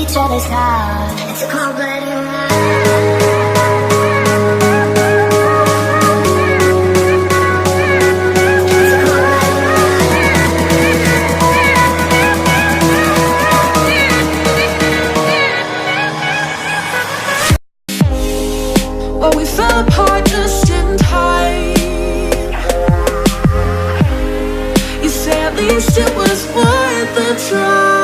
each other's heart. It's a cold-blooded ride. Well, we fell apart just in time. You say at least it was worth the try.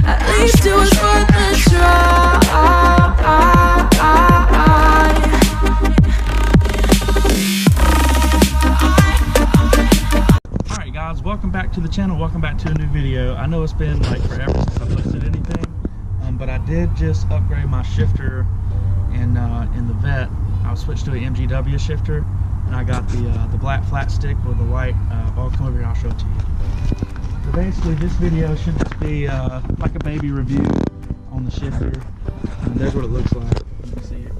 At least it was worth the try. Alright guys, welcome back to the channel, welcome back to a new video. I know it's been like forever since I posted anything, but I did just upgrade my shifter in the Vet. I switched to an MGW shifter, and I got the black flat stick with the white. I'll come over here, I'll show it to you. So basically this video should just be like a baby review on the shifter, and there's what it looks like. You can see it.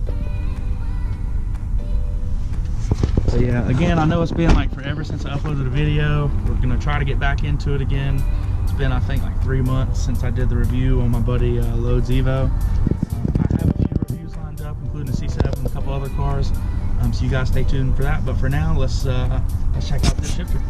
So yeah, again, I know it's been like forever since I uploaded a video. We're gonna try to get back into it again. It's been, I think, like 3 months since I did the review on my buddy Loads Evo. I have a few reviews lined up, including the C7 and a couple other cars. So you guys stay tuned for that. But for now, let's check out this shifter.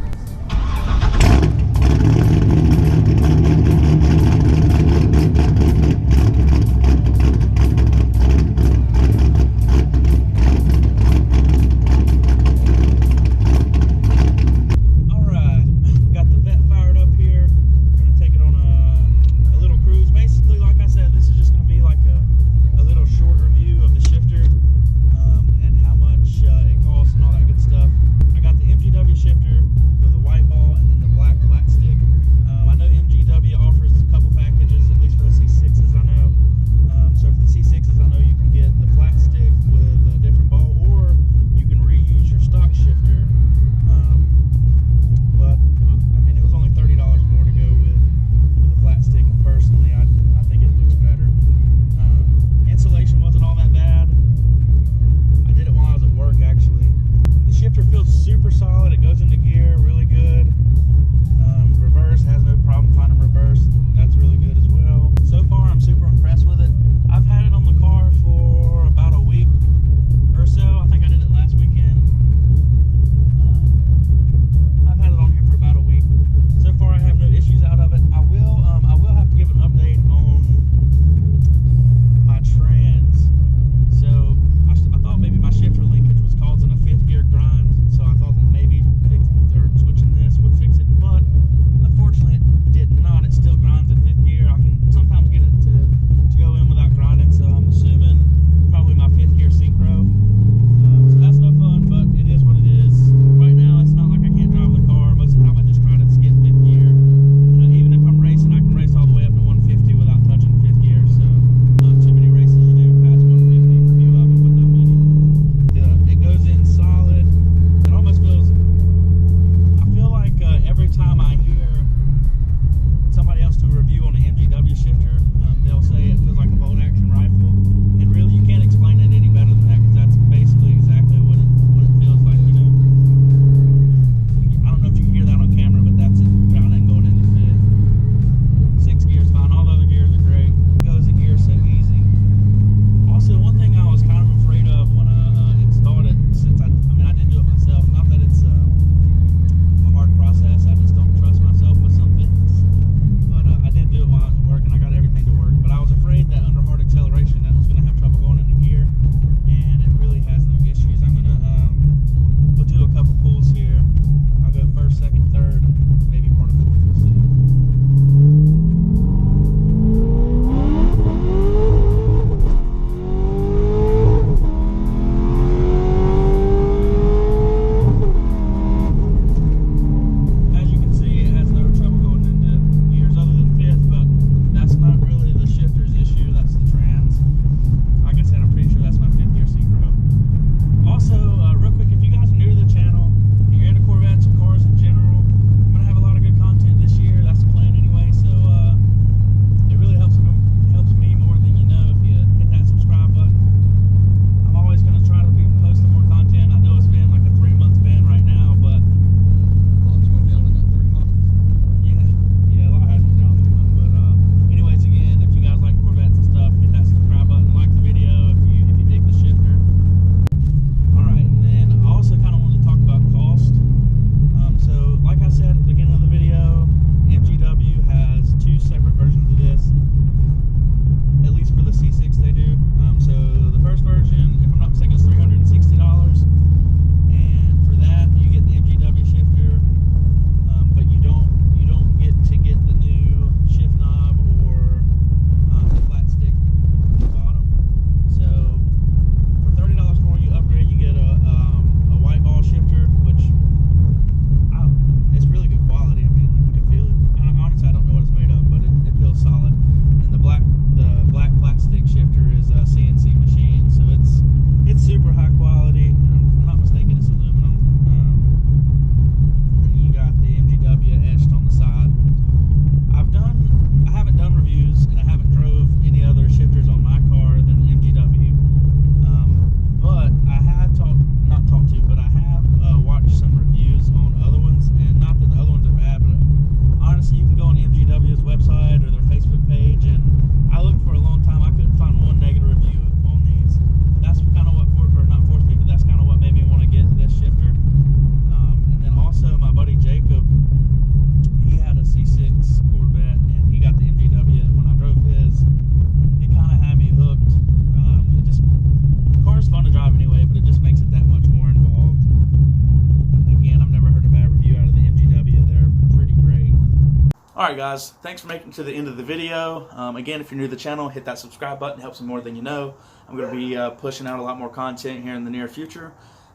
Alright guys, thanks for making it to the end of the video. Again, if you're new to the channel, hit that subscribe button. It helps me more than you know. I'm going to be pushing out a lot more content here in the near future.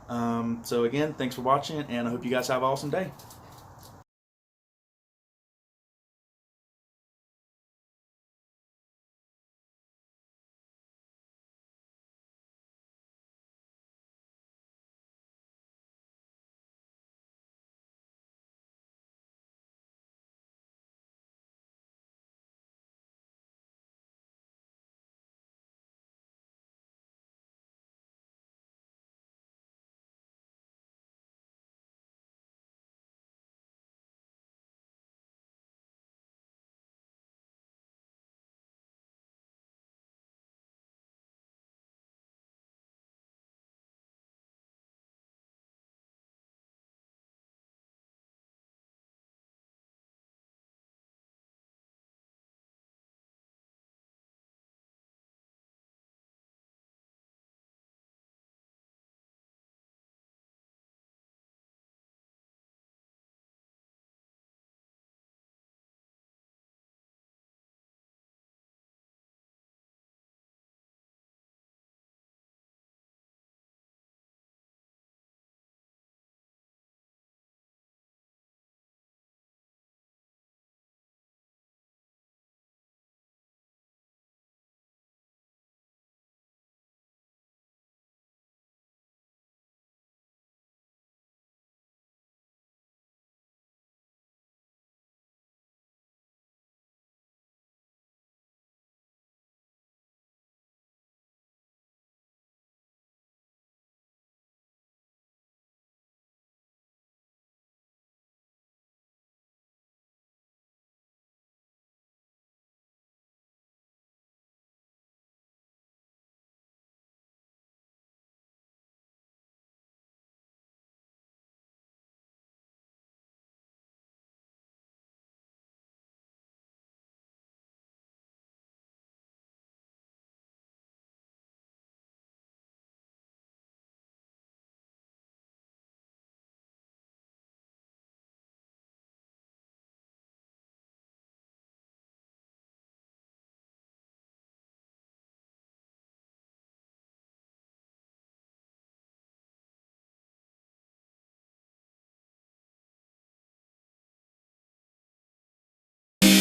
So again, thanks for watching, and I hope you guys have an awesome day.